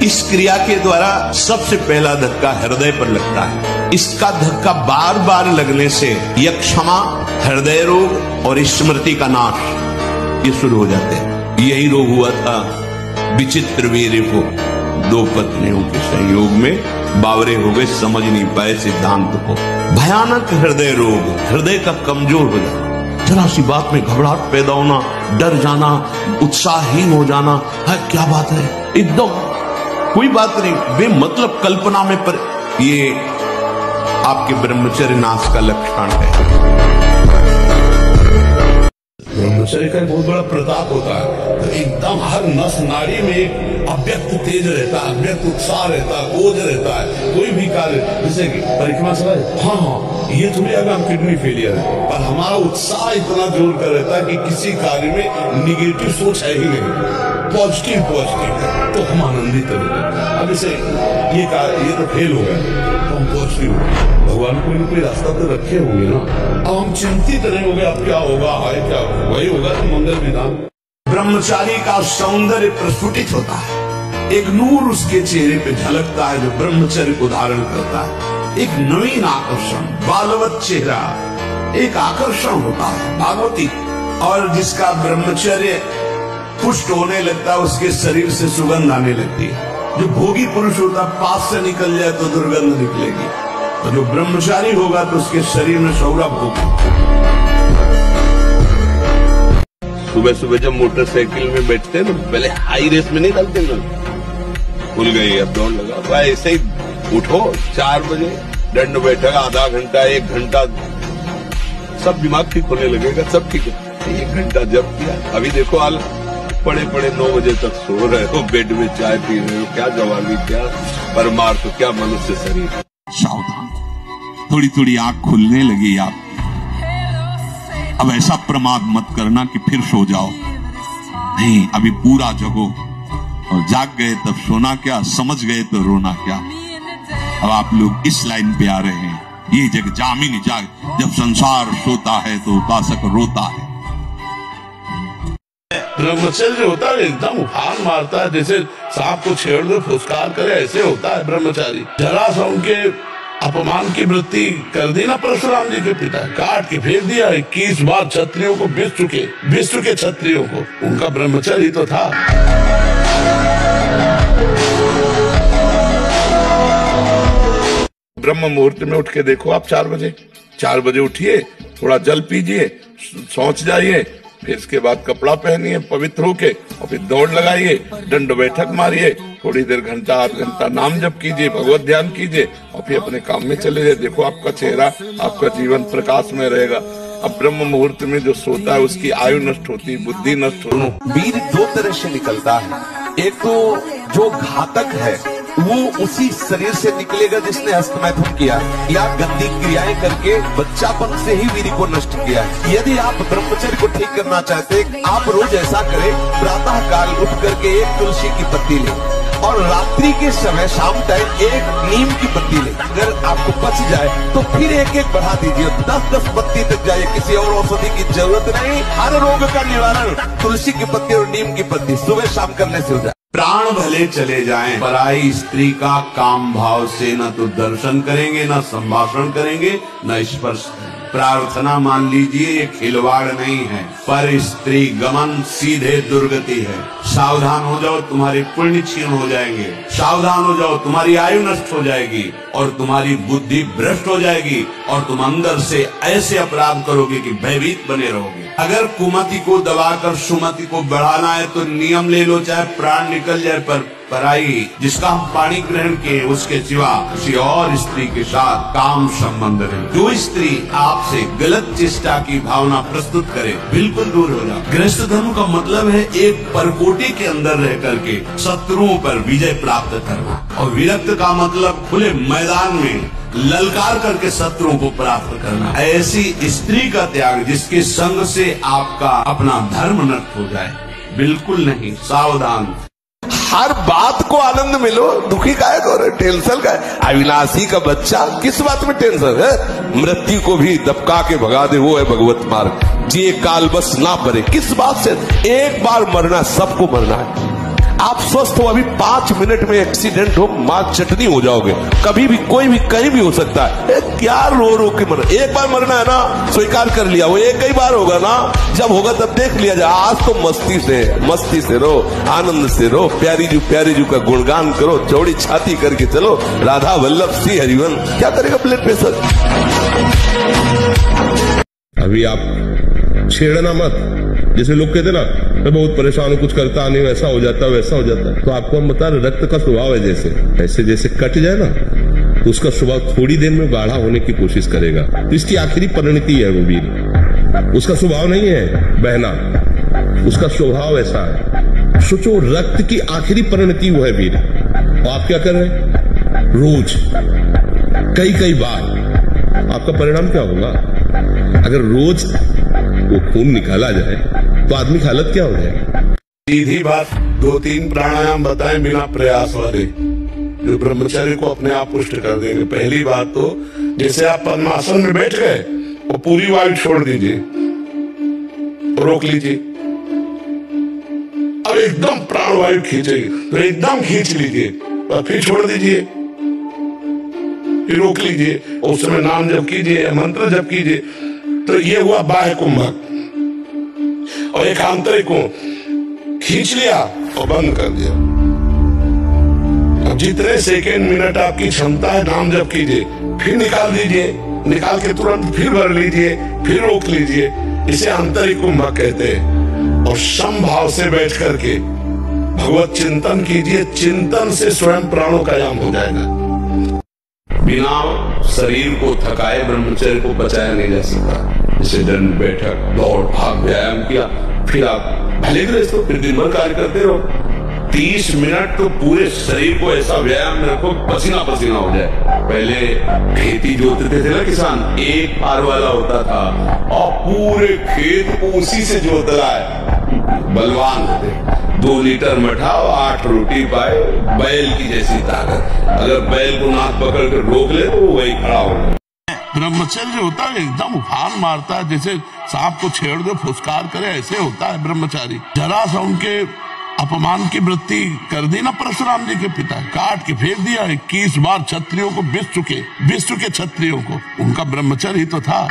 इस क्रिया के द्वारा सबसे पहला धक्का हृदय पर लगता है। इसका धक्का बार बार लगने से यक्षमा, हृदय रोग और स्मृति का नाश ये शुरू हो जाते हैं। यही रोग हुआ था विचित्र वीर्य को। 2 पत्नियों के संयोग में बावरे हो गए, समझ नहीं पाए सिद्धांत को। भयानक हृदय रोग, हृदय का कमजोर हो जाना, जरा सी बात में घबराहट पैदा होना, डर जाना, उत्साहहीन हो जाना। है क्या बात है, एकदम कोई बात नहीं, बेमतलब कल्पना में पर ये आपके ब्रह्मचर्य नाश का लक्षण है। ब्रह्मचर्य का बहुत बड़ा प्रताप होता है। तो एकदम हर नस नाड़ी में एक अव्यक्त तेज रहता है, अव्यक्त उत्साह रहता है, बोझ रहता है। कोई भी कार्य, जैसे कि परिक्रमा चला, हाँ ये थोड़ी अगर हम किडनी फेलियर है, पर हमारा उत्साह इतना जोर कर रहता है कि किसी कार्य में निगेटिव सोच है ही नहीं, पॉजिटिव है, तो हम आनंदित रहते। अब जैसे ये तो फेल हो गया, तो हम पॉजिटिव हो गए। भगवान कोई न कोई रास्ता तो रखे होंगे ना। अब हम चिंतित नहीं हो गए, अब क्या होगा, हाय क्या वही होगा तो मंगल विधान। ब्रह्मचारी का सौंदर्य प्रस्फुटित होता है, एक नूर उसके चेहरे पे झलकता है जो ब्रह्मचर्य को धारण करता है। एक नवीन आकर्षण, बालवत चेहरा, एक आकर्षण होता है भागवती। और जिसका ब्रह्मचर्य पुष्ट होने लगता है, उसके शरीर से सुगंध आने लगती है। जो भोगी पुरुष होता है, पास से निकल जाए तो दुर्गंध निकलेगी, तो जो ब्रह्मचारी होगा तो उसके शरीर में सौरभ होगा। सुबह सुबह जब मोटरसाइकिल में बैठते हैं ना, पहले हाई रेस में नहीं डालते ना, खुल गई अब दौड़ लगा, भाई ऐसे ही उठो 4 बजे, दंड बैठक आधा घंटा 1 घंटा, सब दिमाग ठीक होने लगेगा, सब ठीक है। 1 घंटा जब किया, अभी देखो हाल, पड़े 9 बजे तक सो रहे हो, बेड में चाय पी रहे हो, क्या जवानी, क्या परमार्थ, क्या मनुष्य शरीर। सावधान, थोड़ी थोड़ी आंख खुलने लगी आप। अब ऐसा प्रमाद मत करना कि फिर सो जाओ, नहीं, अभी पूरा जगो। और जाग गए तब सोना क्या, समझ गए तो रोना क्या। अब आप लोग इस लाइन पे आ रहे हैं, ये जग जामिन जाग, जब संसार सोता है तो उपासक रोता है। ब्रह्मचर्य होता है एकदम उफान मारता है, जैसे सांप को छेड़ दो फुसकार करे, ऐसे होता है ब्रह्मचारी। जरा सा उनके अपमान की वृत्ति कर दी ना परशुराम जी के पिता, काट के फेंक दिया। 21 बार क्षत्रियों को विश्व के क्षत्रियों को, उनका ब्रह्मचर्य तो था। ब्रह्म मुहूर्त में उठ के देखो आप, 4 बजे उठिए, थोड़ा जल पीजिए, सोच जाइए, फिर इसके बाद कपड़ा पहनिए पवित्र होके, और फिर दौड़ लगाइए, दंड बैठक मारिए, थोड़ी देर घंटा 8 घंटा नाम जप कीजिए, भगवत ध्यान कीजिए, और फिर अपने काम में चले जाइए। देखो आपका चेहरा, आपका जीवन प्रकाश में रहेगा। अब ब्रह्म मुहूर्त में जो सोता है उसकी आयु नष्ट होती, बुद्धि नष्ट होती। वीर 2 तरह से निकलता है, एक तो जो घातक है वो उसी शरीर से निकलेगा जिसने हस्तमैथुन किया या गंदी क्रियाएं करके बच्चापन से ही वीर को नष्ट किया। यदि आप ब्रह्मचर्य को ठीक करना चाहते हैं, आप रोज ऐसा करें, प्रातः काल उठ करके 1 तुलसी की पत्ती ले, और रात्रि के समय शाम टाइम 1 नीम की पत्ती ले। अगर आपको बच जाए तो फिर 1-1 बढ़ा दीजिए, 10-10 पत्ती तक जाइए, किसी और औषधि की जरूरत नहीं। हर रोग का निवारण तुलसी की पत्ती और नीम की पत्ती सुबह शाम करने से हो जाए। प्राण भले चले जाएं, पराई स्त्री का काम भाव से न तो दर्शन करेंगे, न संभाषण करेंगे, न स्पर्श। प्रार्थना मान लीजिए ये खिलवाड़ नहीं है, पर स्त्री गमन सीधे दुर्गति है। सावधान हो जाओ, तुम्हारे पुण्य क्षीण हो जाएंगे। सावधान हो जाओ, तुम्हारी आयु नष्ट हो जाएगी और तुम्हारी बुद्धि भ्रष्ट हो जाएगी, और तुम अंदर से ऐसे अपराध करोगे कि भयभीत बने रहोगे। अगर कुमति को दबाकर सुमति को बढ़ाना है तो नियम ले लो, चाहे प्राण निकल जाए, पर पराई जिसका हम पानी ग्रहण किए उसके सिवा किसी और स्त्री के साथ काम संबंध नहीं। जो स्त्री आपसे गलत चेष्टा की भावना प्रस्तुत करे, बिल्कुल दूर हो जाओ। गृहस्थ धर्म का मतलब है एक परकोटी के अंदर रह करके शत्रुओं पर विजय प्राप्त करना, और विरक्त का मतलब खुले मैदान में ललकार करके शत्रुओं को प्राप्त करना। ऐसी स्त्री का त्याग जिसके संग से आपका अपना धर्म नष्ट हो जाए, बिल्कुल नहीं। सावधान। हर बात को आनंद मिलो, दुखी काहे हो रहे, टेंशन का है। अविनाशी का बच्चा, किस बात में टेंशन है? मृत्यु को भी दबका के भगा दे, वो है भगवत मार्ग। जिए काल बस ना परे, किस बात से? एक बार मरना, सबको मरना है। आप स्वस्थ हो, अभी 5 मिनट में एक्सीडेंट हो, मां चटनी हो जाओगे। कभी भी कोई भी कहीं भी हो सकता है। क्या रो के मर, एक बार मरना है ना, स्वीकार कर लिया, वो एक ही बार होगा ना, जब होगा तब देख लिया जाए। आज तो मस्ती से रो, आनंद से रो, प्यारी जू का गुणगान करो, चौड़ी छाती करके चलो, राधा वल्लभ श्री हरिवन। क्या करेगा ब्लड प्रेशर? अभी आप छेड़ना मत। जैसे लोग कहते ना, मैं बहुत परेशान हूं, कुछ करता नहीं, वैसा हो जाता वैसा हो जाता। तो आपको हम बता रहे, रक्त का स्वभाव है, जैसे कट जाए ना, तो उसका स्वभाव थोड़ी देर में गाढ़ा होने की कोशिश करेगा। तो इसकी आखिरी परिणति है वो वीर। उसका स्वभाव नहीं है बहना, उसका स्वभाव ऐसा है। सोचो, रक्त की आखिरी परिणति वो है वीर। और आप क्या कर रहे हैं? रोज कई बार। आपका परिणाम क्या होगा? अगर रोज वो खून निकाला जाए तो आदमी की हालत क्या हो जाए? सीधी बात, 2-3 प्राणायाम बताएं बिना प्रयास वाले, जो ब्रह्मचर्य को अपने आप पुष्ट कर देंगे। पहली बात तो, जैसे आप पद्मासन में बैठ गए और पूरी वायु छोड़ दीजिए, रोक लीजिए। अब एकदम प्राणवायु खींचेगी तो एकदम खींच लीजिए और फिर छोड़ दीजिए, फिर रोक लीजिए। उस समय नाम जप कीजिए, मंत्र जप कीजिए। तो ये हुआ बाह्य कुंभक। और एक आंतरिक को खींच लिया और बंद कर दिया। अब जितने सेकेंड मिनट आपकी क्षमता है, नाम जप कीजिए, फिर निकाल दीजिए, निकाल के तुरंत फिर भर लीजिए, फिर रोक लीजिए। इसे आंतरिक कुंभक कहते हैं। और समभाव से बैठ करके भगवत चिंतन कीजिए। चिंतन से स्वयं प्राणों का याम हो जाएगा। बिना शरीर को थकाए ब्रह्मचर्य को बचाया नहीं जा सकता। जैसे दंड बैठक, दौड़ भाग, व्यायाम किया, फिर आप भले गृहस्थ हो, फिर दिन भर कार्य करते रहो। 30 मिनट तो पूरे शरीर को ऐसा व्यायाम में रखो, पसीना पसीना हो जाए। पहले खेती जोतते थे ना किसान, एक पार वाला होता था और पूरे खेत को उसी से जोतला है। बलवान होते, 2 लीटर मठा और 8 रोटी पाए, बैल की जैसी ताकत। अगर बैल को नाक पकड़ कर रोक ले तो वो वही खड़ा हो। ब्रह्मचर्य होता है एकदम उफान मारता है, जैसे सांप को छेड़ दो, फुसकार करे, ऐसे होता है ब्रह्मचारी। जरा सा उनके अपमान की वृत्ति कर दी ना परशुराम जी के पिता, काट के फेंक दिया। 21 बार क्षत्रियों को विश्व के क्षत्रियों को, उनका ब्रह्मचर्य ही तो था।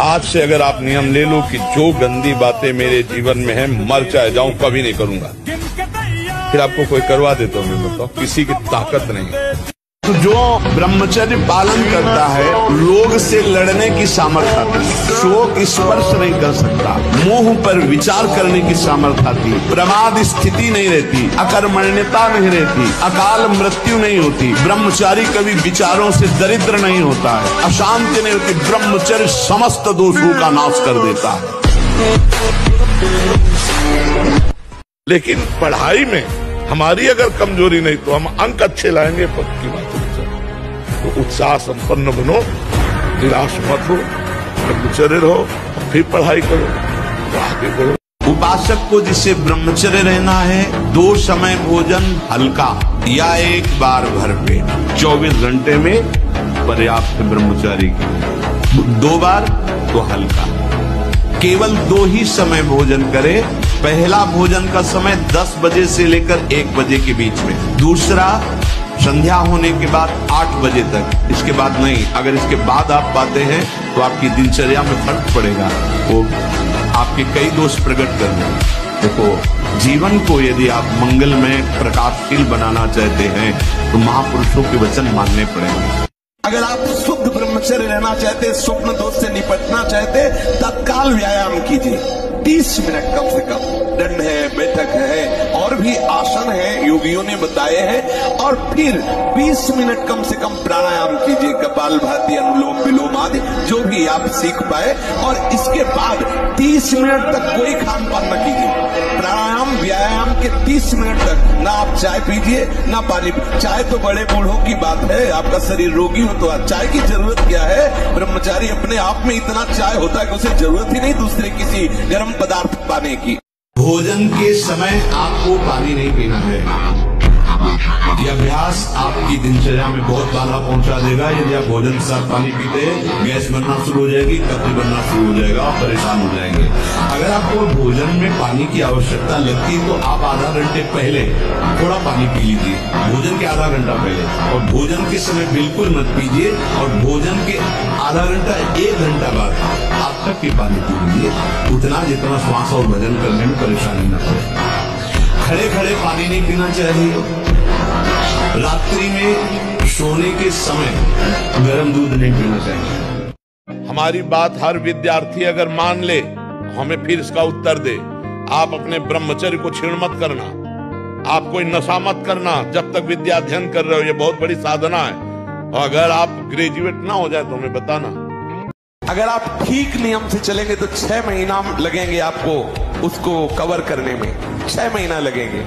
आज से अगर आप नियम ले लो कि जो गंदी बातें मेरे जीवन में है, मर चाहे जाऊं, कभी नहीं करूंगा, फिर आपको कोई करवा देता हूं, मैं बताओ, किसी की ताकत नहीं। तो जो ब्रह्मचर्य पालन करता है, रोग से लड़ने की सामर्थ्य आती है, शोक स्पर्श नहीं कर सकता, मोह पर विचार करने की सामर्थ्य आती है, प्रमाद स्थिति नहीं रहती, अकर्मण्यता नहीं रहती, अकाल मृत्यु नहीं होती। ब्रह्मचारी कभी विचारों से दरिद्र नहीं होता है, अशांति नहीं होती। ब्रह्मचर्य समस्त दोषों का नाश कर देता है। लेकिन पढ़ाई में हमारी अगर कमजोरी नहीं तो हम अंक अच्छे लाएंगे, पक्की बात है। तो उत्साह संपन्न बनो, निराश मत हो, ब्रह्मचर्य रहो, फिर पढ़ाई करो, आगे बढ़ो। उपासक को जिससे ब्रह्मचर्य रहना है, 2 समय भोजन हल्का या 1 बार भरपेट 24 घंटे में पर्याप्त ब्रह्मचारी की। 2 बार तो हल्का। केवल 2 ही समय भोजन करे। पहला भोजन का समय 10 बजे से लेकर 1 बजे के बीच में, दूसरा संध्या होने के बाद 8 बजे तक। इसके बाद नहीं। अगर इसके बाद आप पाते हैं तो आपकी दिनचर्या में फर्क पड़ेगा, वो आपके कई दोष प्रकट करने। देखो, जीवन को यदि आप मंगलमय प्रकाशशील बनाना चाहते हैं तो महापुरुषों के वचन मानने पड़ेंगे। अगर आप शुद्ध ब्रह्मचर्य रहना चाहते, स्वप्न दोष से निपटना चाहते, तत्काल व्यायाम कीजिए। 30 मिनट कम से कम। दंड है, बैठक है, और भी आसन है, योगियों ने बताए हैं। और फिर 20 मिनट कम से कम प्राणायाम कीजिए, कपालभाति, अनुलोम विलोम आदि जो भी आप सीख पाए। और इसके बाद 30 मिनट तक कोई खान पान न कीजिए। प्राणायाम व्यायाम के 30 मिनट तक ना आप चाय पीजिए ना पानी। चाय तो बड़े बूढ़ों की बात है, आपका शरीर रोगी हो तो चाय की जरूरत क्या है। ब्रह्मचारी अपने आप में इतना चाय होता है कि उसे जरूरत ही नहीं दूसरे किसी गर्म पदार्थ पाने की। भोजन के समय आपको पानी नहीं पीना है। यह अभ्यास आपकी दिनचर्या में बहुत बाधा पहुंचा देगा। यदि आप भोजन के साथ पानी पीते हैं, गैस बनना शुरू हो जाएगी, कब्ज बनना शुरू हो जाएगा और परेशान हो जाएंगे। अगर आपको भोजन में पानी की आवश्यकता लगती है तो आप आधा घंटे पहले थोड़ा पानी पी लीजिए, भोजन के आधा घंटा पहले, और भोजन के समय बिल्कुल मत पीजिए, और भोजन के आधा घंटा 1 घंटा बाद आप तक के पानी पी लीजिए, उतना जितना श्वास और भोजन करने में परेशानी न पड़े। खड़े खड़े पानी नहीं पीना चाहिए। रात्रि में सोने के समय गर्म दूध नहीं पीना चाहिए। हमारी बात हर विद्यार्थी अगर मान ले, हमें फिर इसका उत्तर दे। आप अपने ब्रह्मचर्य को क्षीण मत करना, आप कोई नशा मत करना जब तक विद्या अध्ययन कर रहे हो, ये बहुत बड़ी साधना है। और अगर आप ग्रेजुएट ना हो जाए तो हमें बताना। अगर आप ठीक नियम से चलेंगे तो 6 महीना लगेंगे आपको उसको कवर करने में, 6 महीना लगेंगे।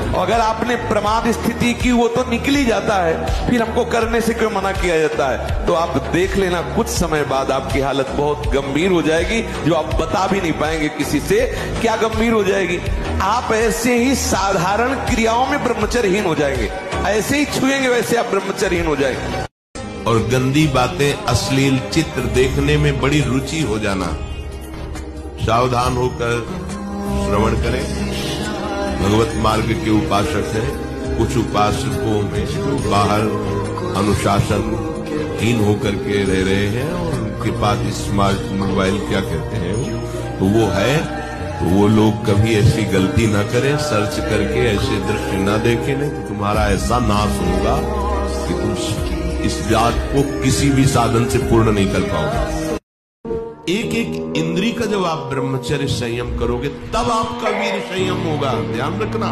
और अगर आपने प्रमाद स्थिति की, वो तो निकल ही जाता है, फिर हमको करने से क्यों मना किया जाता है? तो आप देख लेना, कुछ समय बाद आपकी हालत बहुत गंभीर हो जाएगी, जो आप बता भी नहीं पाएंगे किसी से। क्या गंभीर हो जाएगी? आप ऐसे ही साधारण क्रियाओं में ब्रह्मचर्यहीन हो जाएंगे, ऐसे ही छुएंगे वैसे आप ब्रह्मचर्यहीन हो जाएंगे। और गंदी बातें, अश्लील चित्र देखने में बड़ी रुचि हो जाना। सावधान होकर श्रवण करें। भगवत मार्ग के उपासक हैं, कुछ उपासकों में बाहर अनुशासनहीन होकर के रह रहे हैं और उनके पास स्मार्ट मोबाइल क्या कहते हैं तो वो है, तो वो लोग कभी ऐसी गलती ना करें, सर्च करके ऐसे दृश्य ना देखें, नहीं तो तुम्हारा ऐसा नाश होगा कि तुम इस जात को किसी भी साधन से पूर्ण नहीं कर पाओगे। एक एक इंद्री का जब आप ब्रह्मचर्य संयम करोगे तब आपका वीर संयम होगा। ध्यान रखना,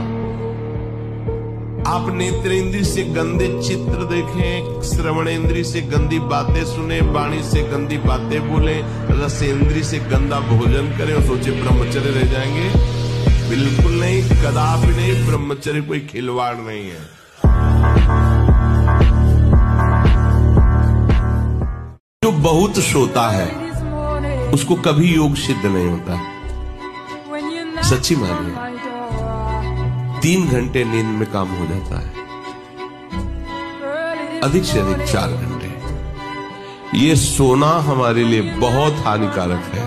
आप नेत्रेंद्री से गंदे चित्र देखें, श्रवणेंद्री से गंदी बातें सुने, वाणी से गंदी बातें बोले, रसेंद्री से गंदा भोजन करें और सोचे ब्रह्मचर्य रह जाएंगे। बिल्कुल नहीं, कदापि नहीं। ब्रह्मचर्य कोई खिलवाड़ नहीं है। जो बहुत सोता है उसको कभी योग सिद्ध नहीं होता। सच्ची मानिए, 3 घंटे नींद में काम हो जाता है, अधिक से अधिक 4 घंटे। ये सोना हमारे लिए बहुत हानिकारक है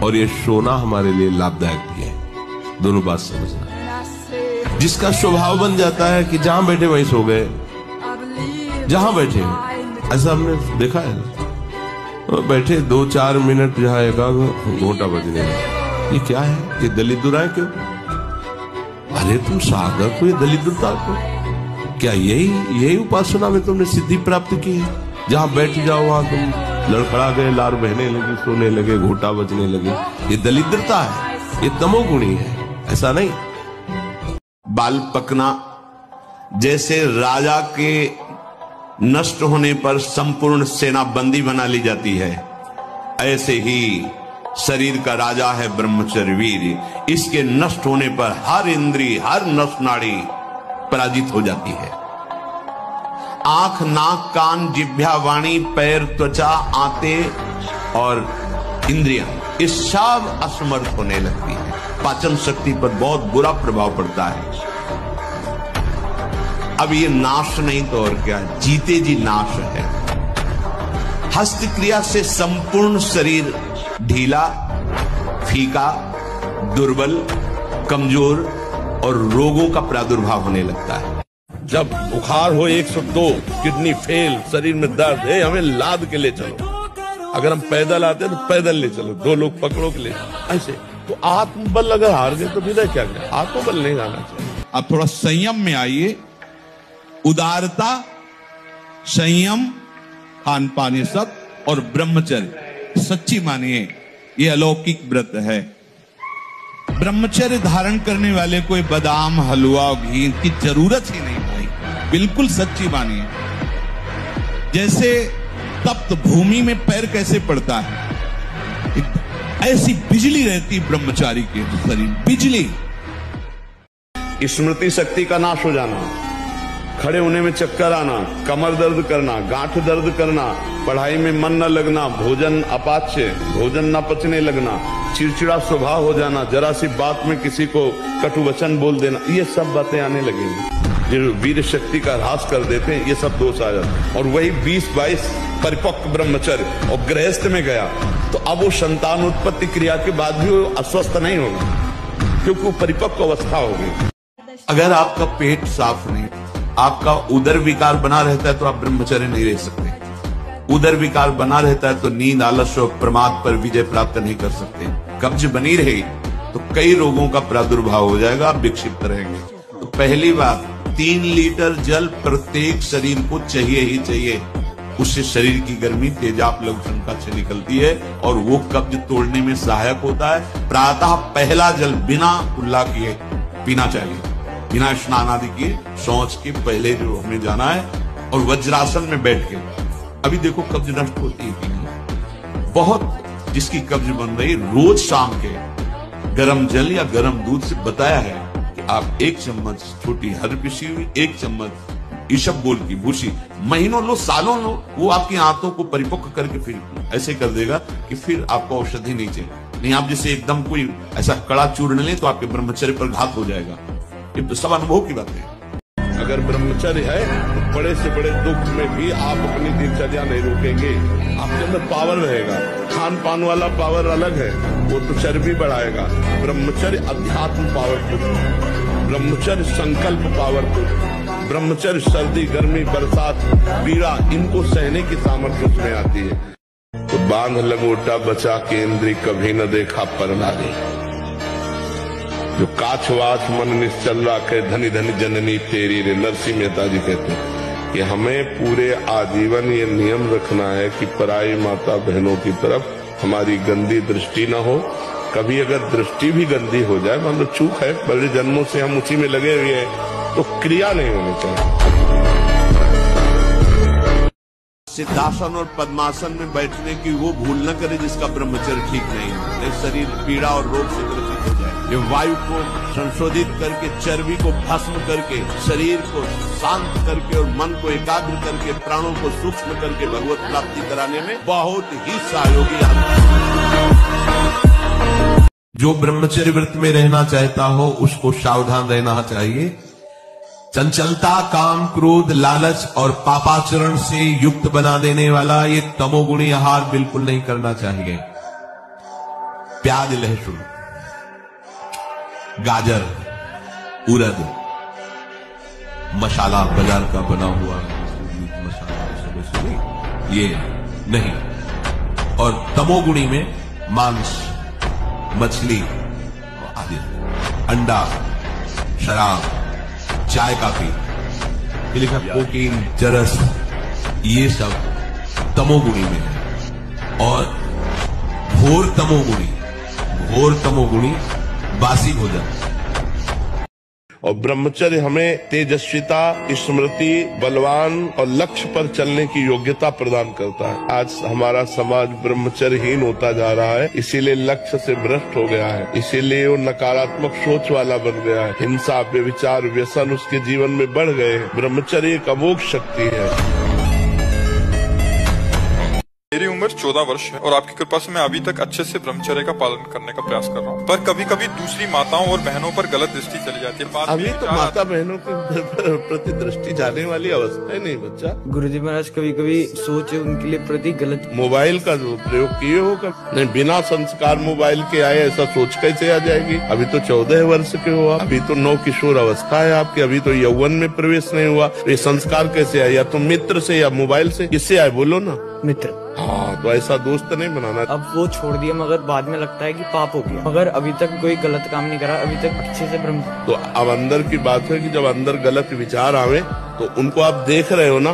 और ये सोना हमारे लिए लाभदायक भी है। दोनों बात समझना। जिसका स्वभाव बन जाता है कि जहां बैठे वहीं सो गए, जहां बैठे, ऐसा हमने देखा है। बैठे 2-4 मिनट जहां एकाग्र, घोटा बजने लगा। ये क्या है? ये दलिद्राएं क्यों? अरे तुम साधक हो, ये दलिद्रता को क्या यही उपासना में तुमने सिद्धि प्राप्त की है? जहां बैठ जाओ वहां तुम लड़खड़ा गए, लार बहने लगी, सोने लगे, घोटा बजने लगे। ये दलिद्रता है, ये तमोगुणी है, ऐसा नहीं। बाल पकना, जैसे राजा के नष्ट होने पर संपूर्ण सेना बंदी बना ली जाती है, ऐसे ही शरीर का राजा है ब्रह्मचर्य वीर। इसके नष्ट होने पर हर इंद्री, हर नस नाड़ी पराजित हो जाती है। आंख, नाक, कान, जिह्वा, वाणी, पैर, त्वचा, आंतें और इंद्रियां, ये सब असमर्थ होने लगती है। पाचन शक्ति पर बहुत बुरा प्रभाव पड़ता है। अब ये नाश नहीं तो और क्या, जीते जी नाश है। हस्त क्रिया से संपूर्ण शरीर ढीला, फीका, दुर्बल, कमजोर और रोगों का प्रादुर्भाव होने लगता है। जब बुखार हो 102, किडनी फेल, शरीर में दर्द है, हमें लाद के ले चलो। अगर हम पैदल आते हैं तो पैदल ले चलो, 2 लोग पकड़ो के ले, ऐसे। तो आत्मबल अगर हार गए तो फिर क्या करें? आत्मबल नहीं आना चाहिए। अब थोड़ा संयम में आइए। उदारता, संयम, खान पान, ये सब, और ब्रह्मचर्य सच्ची मानिए ये अलौकिक व्रत है। ब्रह्मचर्य धारण करने वाले कोई बादाम, हलवा और घी की जरूरत ही नहीं भाई, बिल्कुल सच्ची मानिए। जैसे तप्त भूमि में पैर कैसे पड़ता है, ऐसी बिजली रहती ब्रह्मचारी के शरीर, बिजली। स्मृति शक्ति का नाश हो जाना, खड़े होने में चक्कर आना, कमर दर्द करना, गांठ दर्द करना, पढ़ाई में मन न लगना, भोजन अपाच्य, भोजन न पचने लगना, चिड़चिड़ा स्वभाव हो जाना, जरा सी बात में किसी को कटु वचन बोल देना, ये सब बातें आने लगेंगी। जो वीर शक्ति का ह्रास कर देते हैं, ये सब दोष आ जाते हैं। और वही 20-22 परिपक्व ब्रह्मचर्य और गृहस्थ में गया तो अब वो संतान उत्पत्ति क्रिया के बाद भी वो अस्वस्थ नहीं होगा, क्योंकि वो परिपक्व अवस्था होगी। अगर आपका पेट साफ नहीं, आपका उदर विकार बना रहता है तो आप ब्रह्मचर्य नहीं रह सकते। उदर विकार बना रहता है तो नींद, आलस्य और प्रमाद पर विजय प्राप्त नहीं कर सकते। कब्ज बनी रहेगी तो कई रोगों का प्रादुर्भाव हो जाएगा, आप विक्षिप्त रहेंगे। तो पहली बात, 3 लीटर जल प्रत्येक शरीर को चाहिए ही चाहिए। उससे शरीर की गर्मी तेजाब लघु शंका से निकलती है और वो कब्ज तोड़ने में सहायक होता है। प्रातः पहला जल बिना कुल्ला किए पीना चाहिए, बिना स्नान आदि किए, शौच के पहले जो हमें जाना है। और वज्रासन में बैठ के, अभी देखो कब्ज नष्ट होती है कि नहीं। बहुत जिसकी कब्ज बन रही, रोज शाम के गर्म जल या गर्म दूध से बताया है कि आप 1 चम्मच छोटी हर पिसी हुई, 1 चम्मच ईशबगोल की भूसी महीनों लो, सालों लो, वो आपकी आंतों को परिपक्व करके फिर ऐसे कर देगा कि फिर आपको औषधि नहीं चाहिए। नहीं, आप जैसे एकदम कोई ऐसा कड़ा चूर्ण लें तो आपके ब्रह्मचर्य पर घात हो जाएगा। ये तो सब अनुभव की बात है। अगर ब्रह्मचर्य है तो बड़े से बड़े दुख में भी आप अपनी दिनचर्या नहीं रोकेंगे। आपके अंदर पावर रहेगा। खान पान वाला पावर अलग है, वो तो चर्बी बढ़ाएगा। ब्रह्मचर्य अध्यात्म पावरफुल, ब्रह्मचर्य संकल्प पावरफुल, ब्रह्मचर्य सर्दी, गर्मी, बरसात, पीड़ा, इनको सहने की सामर्थ्य उसमें आती है। तो बांध लगोटा बचा के इंद्री, कभी न देखा पर नारी। जो काछवास मन निश्चल राखे, धनी धनी जननी तेरी रे। नरसिंह मेहता जी कहते हैं कि हमें पूरे आजीवन ये नियम रखना है कि पराई माता बहनों की तरफ हमारी गंदी दृष्टि न हो। कभी अगर दृष्टि भी गंदी हो जाए, मान लो चूक है, बड़े जन्मों से हम उसी में लगे हुए हैं, तो क्रिया नहीं होनी चाहिए। सिद्धासन और पद्मासन में बैठने की वो भूल न करे जिसका ब्रह्मचर्य ठीक नहीं है। शरीर पीड़ा और रोग से ग्रसित हो जाए। ये वायु को संशोधित करके, चर्बी को भस्म करके, शरीर को शांत करके और मन को एकाग्र करके, प्राणों को सूक्ष्म करके भगवत प्राप्ति कराने में बहुत ही सहयोगी है। जो ब्रह्मचर्य व्रत में रहना चाहता हो उसको सावधान रहना चाहिए। चंचलता, काम, क्रोध, लालच और पापाचरण से युक्त बना देने वाला ये तमोगुणी आहार बिल्कुल नहीं करना चाहिए। प्याज, लहसुन, गाजर, उड़द, मसाला बाजार का बना हुआ मसाला, ये नहीं। और तमोगुणी में मांस, मछली आदि, अंडा, शराब, चाय, काफी, ये लिखा कोकीन, चरस, ये सब तमोगुणी में है। और घोर तमोगुणी बासी भोजन। और ब्रह्मचर्य हमें तेजस्विता, स्मृति, बलवान और लक्ष्य पर चलने की योग्यता प्रदान करता है। आज हमारा समाज ब्रह्मचर्यहीन होता जा रहा है, इसीलिए लक्ष्य से भ्रष्ट हो गया है, इसीलिए वो नकारात्मक सोच वाला बन गया है। हिंसा, व्यभिचार, व्यसन उसके जीवन में बढ़ गए हैं। ब्रह्मचर्य एक अमोघ शक्ति है। मेरी उम्र 14 वर्ष है और आपकी कृपा से मैं अभी तक अच्छे से ब्रह्मचर्य का पालन करने का प्रयास कर रहा हूँ। पर कभी कभी दूसरी माताओं और बहनों पर गलत दृष्टि चली जाती है। अभी तो माता बहनों के प्रति दृष्टि जाने वाली अवस्था है नहीं बच्चा। गुरुजी महाराज कभी कभी सोच उनके लिए प्रति गलत। मोबाइल का जो प्रयोग किए हो नहीं, बिना संस्कार मोबाइल के आए, ऐसा सोच कैसे आ जाएगी? अभी तो 14 वर्ष के हो आप, अभी तो नव किशोर अवस्था है आपकी, अभी तो यौवन में प्रवेश नहीं हुआ। ये संस्कार कैसे आए? या तो मित्र से या मोबाइल से, किससे आए बोलो ना? मित्र। हाँ, तो ऐसा दोस्त नहीं बनाना। अब वो छोड़ दिया मगर बाद में लगता है कि पाप हो गया, मगर अभी तक कोई गलत काम नहीं करा, अभी तक अच्छे से ब्रह्म। तो अब अंदर की बात है कि जब अंदर गलत विचार आवे तो उनको आप देख रहे हो ना,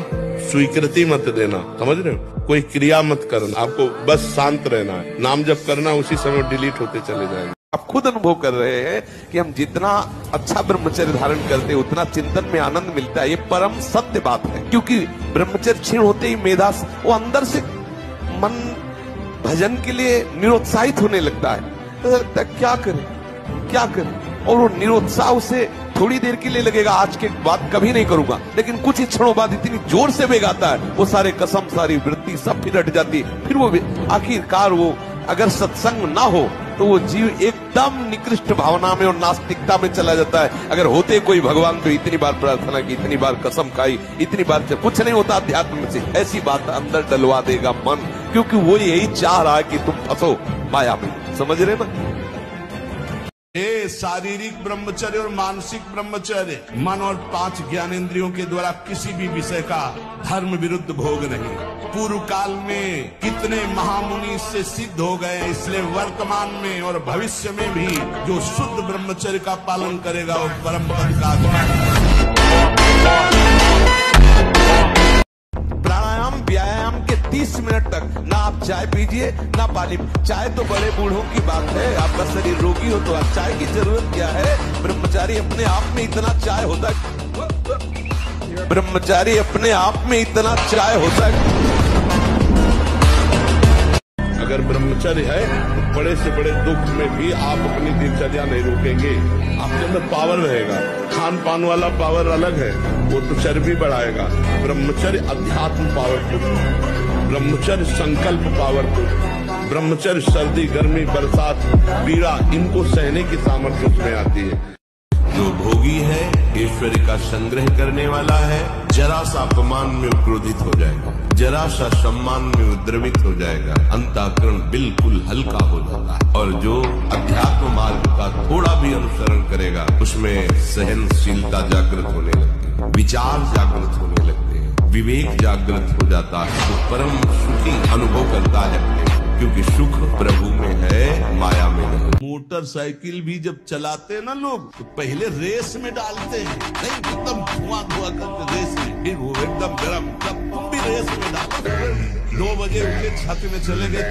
स्वीकृति मत देना, समझ रहे हो? कोई क्रिया मत करना, आपको बस शांत रहना है। नाम जप करना, उसी समय डिलीट होते चले जाएंगे। आप खुद अनुभव कर रहे हैं कि हम जितना अच्छा ब्रह्मचर्य धारण करते हैं उतना चिंतन में आनंद मिलता है। ये परम सत्य बात है, क्योंकि ब्रह्मचर्य क्षीण होते ही मेधा वो अंदर से मन भजन के लिए निरुत्साहित होने लगता है। तो लगता है क्या करें, और वो निरुत्साह उसे थोड़ी देर के लिए लगेगा, आज के बाद कभी नहीं करूंगा, लेकिन कुछ ही क्षणों बाद इतनी जोर से बेगाता है, वो सारे कसम, सारी वृत्ति सब फिर हट जाती है। फिर वो आखिरकार वो अगर सत्संग ना हो तो वो जीव एकदम निकृष्ट भावना में और नास्तिकता में चला जाता है। अगर होते कोई भगवान तो इतनी बार प्रार्थना की, इतनी बार कसम खाई, इतनी बार कुछ नहीं होता अध्यात्म से, ऐसी बात अंदर डलवा देगा मन, क्योंकि वो यही चाह रहा है कि तुम फंसो माया में। समझ रहे ना? ये शारीरिक ब्रह्मचर्य और मानसिक ब्रह्मचर्य, मन और 5 ज्ञानेंद्रियों के द्वारा किसी भी विषय का धर्म विरुद्ध भोग नहीं। पूर्व काल में कितने महामुनि इससे सिद्ध हो गए, इसलिए वर्तमान में और भविष्य में भी जो शुद्ध ब्रह्मचर्य का पालन करेगा वो परम पद का प्राणायाम व्यायाम के 30 मिनट तक ना आप चाय पीजिए ना पानी। चाय तो बड़े बूढ़ों की बात है, आपका शरीर रोगी हो तो आप चाय की जरूरत क्या है? ब्रह्मचारी अपने आप में इतना चाय होता है, ब्रह्मचारी अपने आप में इतना चाय होता है। अगर ब्रह्मचर्य है तो बड़े से बड़े दुख में भी आप अपनी दिनचर्या नहीं रोकेंगे। आपके अंदर पावर रहेगा। खान पान वाला पावर अलग है, वो तो चर्बी बढ़ाएगा। ब्रह्मचर्य अध्यात्म पावरफुल, ब्रह्मचर्य संकल्प पावरफुल, ब्रह्मचर्य सर्दी गर्मी बरसात पीड़ा इनको सहने की सामर्थ्य उसमें आती है। जो भोगी है ऐश्वर्य का संग्रह करने वाला है, जरा सा अपमान में क्रोधित हो जाएगा, जरा सा सम्मान में उद्रवित हो जाएगा, अंतःकरण बिल्कुल हल्का हो जाता है। और जो अध्यात्म मार्ग का थोड़ा भी अनुसरण करेगा उसमें सहनशीलता जागृत होने लगती है, विचार जागृत होने लगते हैं, विवेक जागृत हो जाता है, तो परम सुखी अनुभव करता है अपने, क्योंकि सुख प्रभु में है, माया में नहीं। मोटरसाइकिल भी जब चलाते ना लोग तो पहले रेस में डालते हैं, नहीं एकदम धुआं करके रेस में, फिर वो एकदम गर्म, तब तुम भी रेस में डालो। 2 बजे उनके छत में चले गए।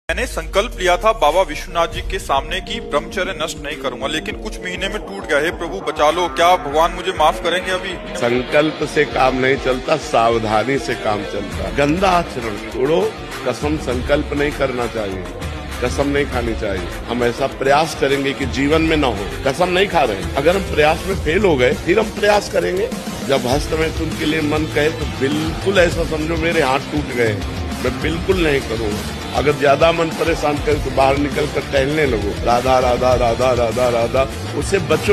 मैंने संकल्प लिया था बाबा विश्वनाथ जी के सामने कि ब्रह्मचर्य नष्ट नहीं करूंगा, लेकिन कुछ महीने में टूट गया। हे प्रभु बचा लो, क्या भगवान मुझे माफ करेंगे? अभी संकल्प से काम नहीं चलता, सावधानी से काम चलता। गंदा आचरण छोड़ो, कसम संकल्प नहीं करना चाहिए, कसम नहीं खानी चाहिए। हम ऐसा प्रयास करेंगे कि जीवन में न हो। कसम नहीं खा रहे, अगर हम प्रयास में फेल हो गए फिर हम प्रयास करेंगे। जब हस्तमैथुन के लिए मन कहे तो बिल्कुल ऐसा समझो मेरे हाथ टूट गए, मैं बिल्कुल नहीं करूँगा। अगर ज्यादा मन परेशान करे तो बाहर निकल कर टहलने लगो, राधा राधा राधा राधा राधा, उससे बचो।